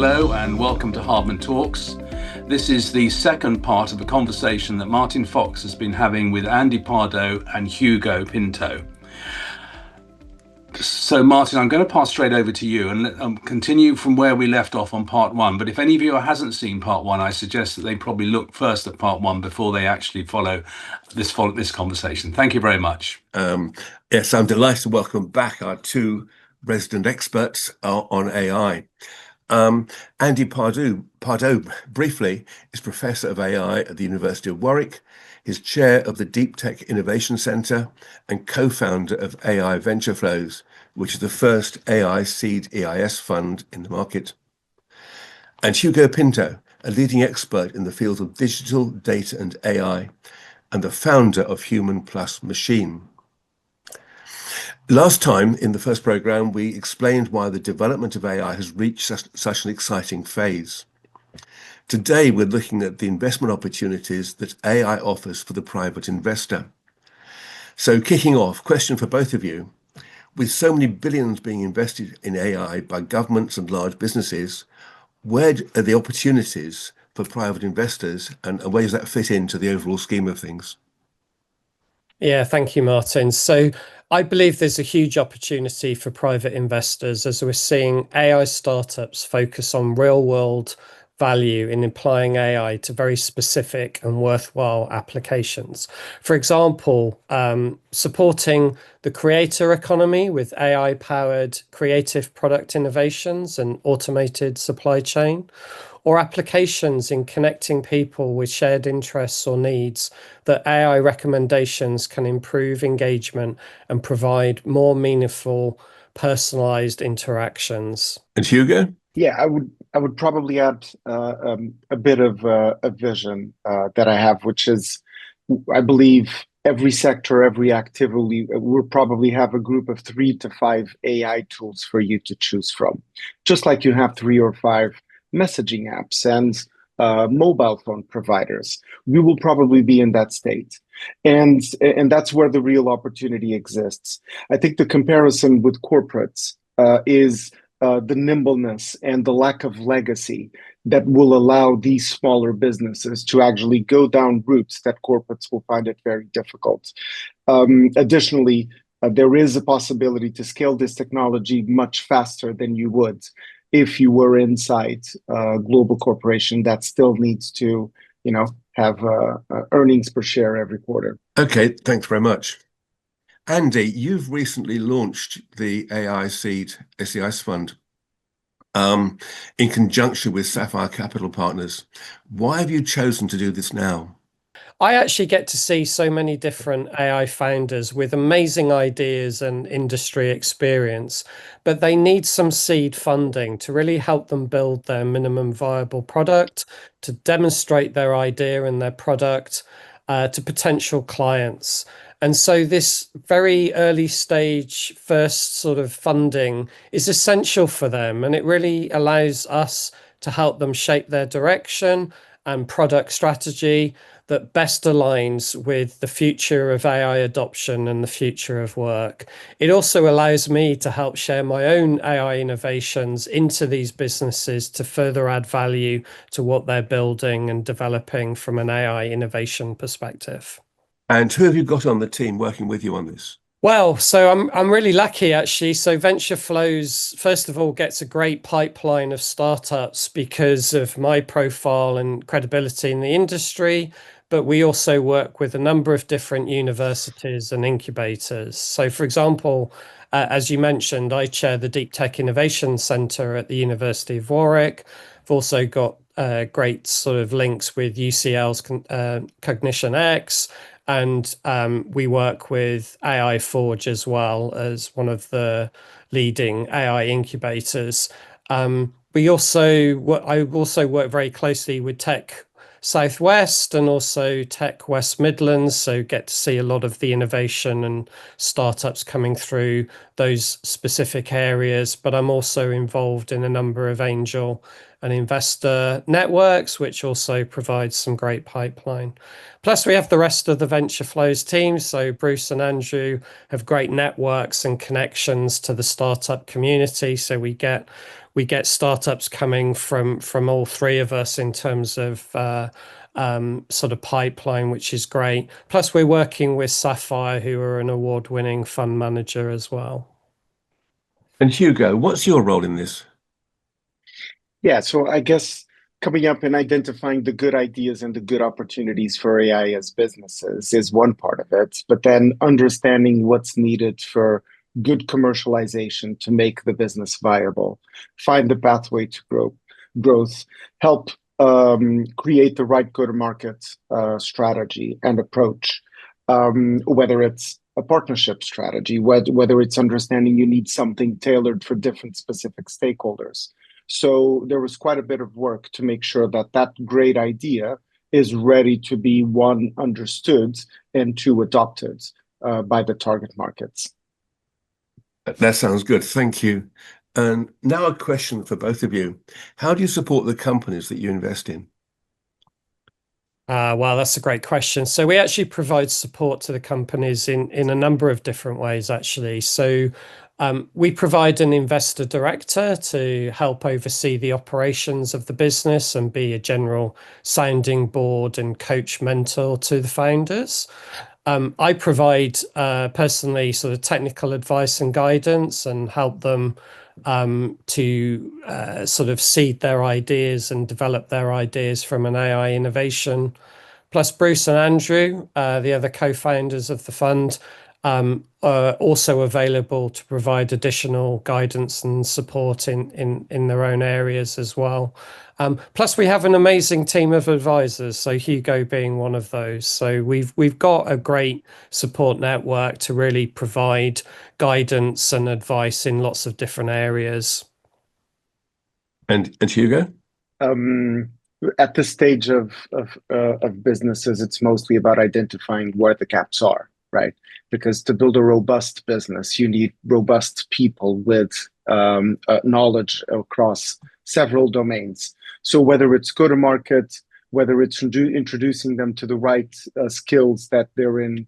Hello and welcome to Hardman Talks. This is the second part of a conversation that Martin Fox has been having with Andy Pardoe and Hugo Pinto. So Martin, I'm going to pass straight over to you and continue from where we left off on part one. But if any viewer hasn't seen part one, I suggest that they probably look first at part one before they actually follow this conversation. Thank you very much. Yes, I'm delighted to welcome back our two resident experts on AI. Andy Pardoe, briefly, is Professor of AI at the University of Warwick. He's chair of the Deep Tech Innovation Centre and co-founder of AI Venture Flows, which is the first AI seed EIS fund in the market. And Hugo Pinto, a leading expert in the field of digital, data and AI, and the founder of Human Plus Machine. Last time in the first programme, we explained why the development of AI has reached such an exciting phase. Today, we're looking at the investment opportunities that AI offers for the private investor. So kicking off, question for both of you. With so many billions being invested in AI by governments and large businesses, where are the opportunities for private investors and where does that fit into the overall scheme of things? Yeah, thank you, Martin. So I believe there's a huge opportunity for private investors as we're seeing AI startups focus on real world value in applying AI to very specific and worthwhile applications. For example, supporting the creator economy with AI powered creative product innovations and automated supply chain, or applications in connecting people with shared interests or needs that AI recommendations can improve engagement and provide more meaningful, personalized interactions. And Hugo? Yeah, I would probably add a bit of a vision that I have, which is, I believe every sector, every activity, we'll probably have a group of 3 to 5 AI tools for you to choose from, just like you have 3 or 5 messaging apps and mobile phone providers. We will probably be in that state. And that's where the real opportunity exists. I think the comparison with corporates is the nimbleness and the lack of legacy that will allow these smaller businesses to actually go down routes that corporates will find it very difficult. Additionally, there is a possibility to scale this technology much faster than you would if you were inside a global corporation that still needs to, have earnings per share every quarter. Okay, thanks very much. Andy, you've recently launched the AI Seed SEIS Fund in conjunction with Sapphire Capital Partners. Why have you chosen to do this now? I actually get to see so many different AI founders with amazing ideas and industry experience, but they need some seed funding to really help them build their minimum viable product, to demonstrate their idea and their product to potential clients. And so this very early stage first sort of funding is essential for them, and it really allows us to help them shape their direction and product strategy that best aligns with the future of AI adoption and the future of work. It also allows me to help share my own AI innovations into these businesses to further add value to what they're building and developing from an AI innovation perspective. And who have you got on the team working with you on this? Well, so I'm really lucky actually. So Venture Flows, first of all, gets a great pipeline of startups because of my profile and credibility in the industry. But we also work with a number of different universities and incubators. So for example, as you mentioned, I chair the Deep Tech Innovation Centre at the University of Warwick. I've also got great sort of links with UCL's Cognition X. And we work with AI Forge as well as one of the leading AI incubators. I also work very closely with Tech Southwest and also Tech West Midlands, so get to see a lot of the innovation and startups coming through those specific areas. But I'm also involved in a number of angel and investor networks, which also provides some great pipeline. Plus, we have the rest of the venture flows team. So Bruce and Andrew have great networks and connections to the startup community. So we get startups coming from all three of us in terms of sort of pipeline, which is great. Plus, we're working with Sapphire, who are an award-winning fund manager as well. And Hugo, what's your role in this? Yeah, so I guess coming up and identifying the good ideas and the good opportunities for AI as businesses is one part of it, but then understanding what's needed for good commercialization to make the business viable, find the pathway to growth, help create the right go-to-market strategy and approach, whether it's a partnership strategy, whether it's understanding you need something tailored for different specific stakeholders. So there was quite a bit of work to make sure that that great idea is ready to be, one, understood, and two, adopted by the target markets. That sounds good. Thank you. And now a question for both of you. How do you support the companies that you invest in? Well, that's a great question. So we actually provide support to the companies in a number of different ways, actually. So we provide an investor director to help oversee the operations of the business and be a general sounding board and coach mentor to the founders. I provide personally sort of technical advice and guidance and help them to sort of seed their ideas and develop their ideas from an AI innovation. Plus, Bruce and Andrew, the other co-founders of the fund, are also available to provide additional guidance and support in their own areas as well. Plus, we have an amazing team of advisors, so Hugo being one of those. So we've got a great support network to really provide guidance and advice in lots of different areas. And Hugo? At this stage of businesses, it's mostly about identifying where the gaps are, right? Because to build a robust business, you need robust people with knowledge across several domains. So whether it's go-to-market, whether it's introducing them to the right skills that they're in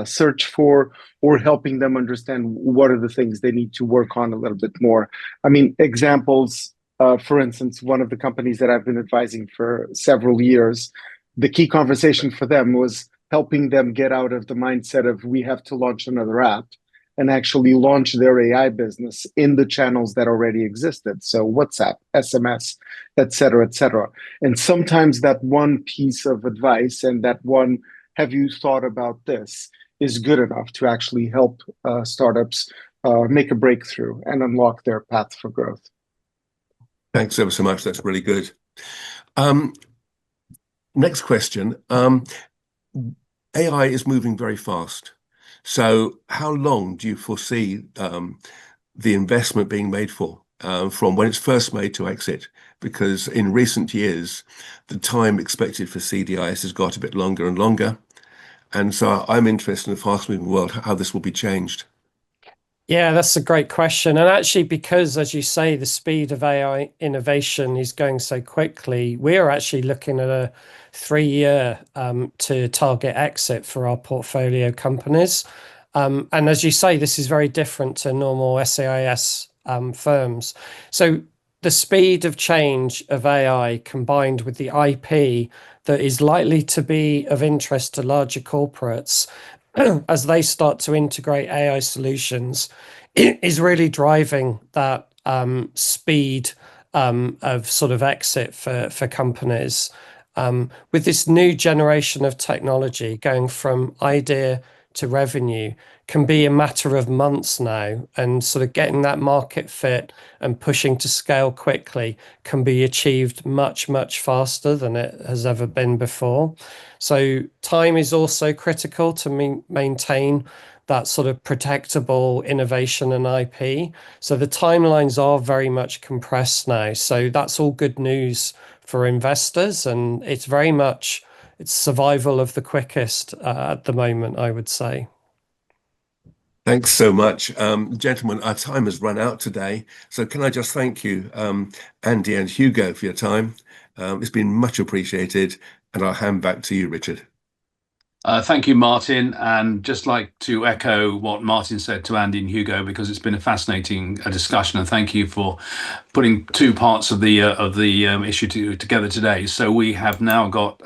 search for, or helping them understand what are the things they need to work on a little bit more. I mean, examples, for instance, one of the companies that I've been advising for several years, the key conversation for them was helping them get out of the mindset of we have to launch another app and actually launch their AI business in the channels that already existed. So WhatsApp, SMS, et cetera, et cetera. And sometimes that one piece of advice and that one, have you thought about this, is good enough to actually help startups make a breakthrough and unlock their path for growth. Thanks ever so much. That's really good. Next question. AI is moving very fast. So how long do you foresee the investment being made for from when it's first made to exit? Because in recent years, the time expected for CDIs has got a bit longer and longer. And so I'm interested in the fast-moving world, how this will be changed. Yeah, that's a great question. And actually, because, as you say, the speed of AI innovation is going so quickly, we are actually looking at a 3-year to target exit for our portfolio companies. And as you say, this is very different to normal SaaS firms. So the speed of change of AI combined with the IP that is likely to be of interest to larger corporates as they start to integrate AI solutions is really driving that speed of sort of exit for companies. With this new generation of technology going from idea to revenue can be a matter of months now, and sort of getting that market fit and pushing to scale quickly can be achieved much, much faster than it has ever been before. So time is also critical to maintain that sort of protectable innovation and IP. So the timelines are very much compressed now. So that's all good news for investors, and it's very much it's survival of the quickest at the moment, I would say. Thanks so much. Gentlemen, our time has run out today. So can I just thank you, Andy and Hugo, for your time. It's been much appreciated. And I'll hand back to you, Richard. Thank you, Martin, and just like to echo what Martin said to Andy and Hugo, because it's been a fascinating discussion, and thank you for putting two parts of the issue together today. So we have now got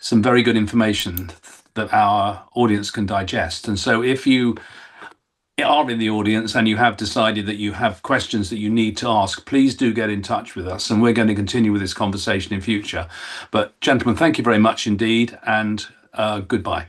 some very good information that our audience can digest. And so if you are in the audience and you have decided that you have questions that you need to ask, please do get in touch with us, and we're going to continue with this conversation in future. But gentlemen, thank you very much indeed, and goodbye.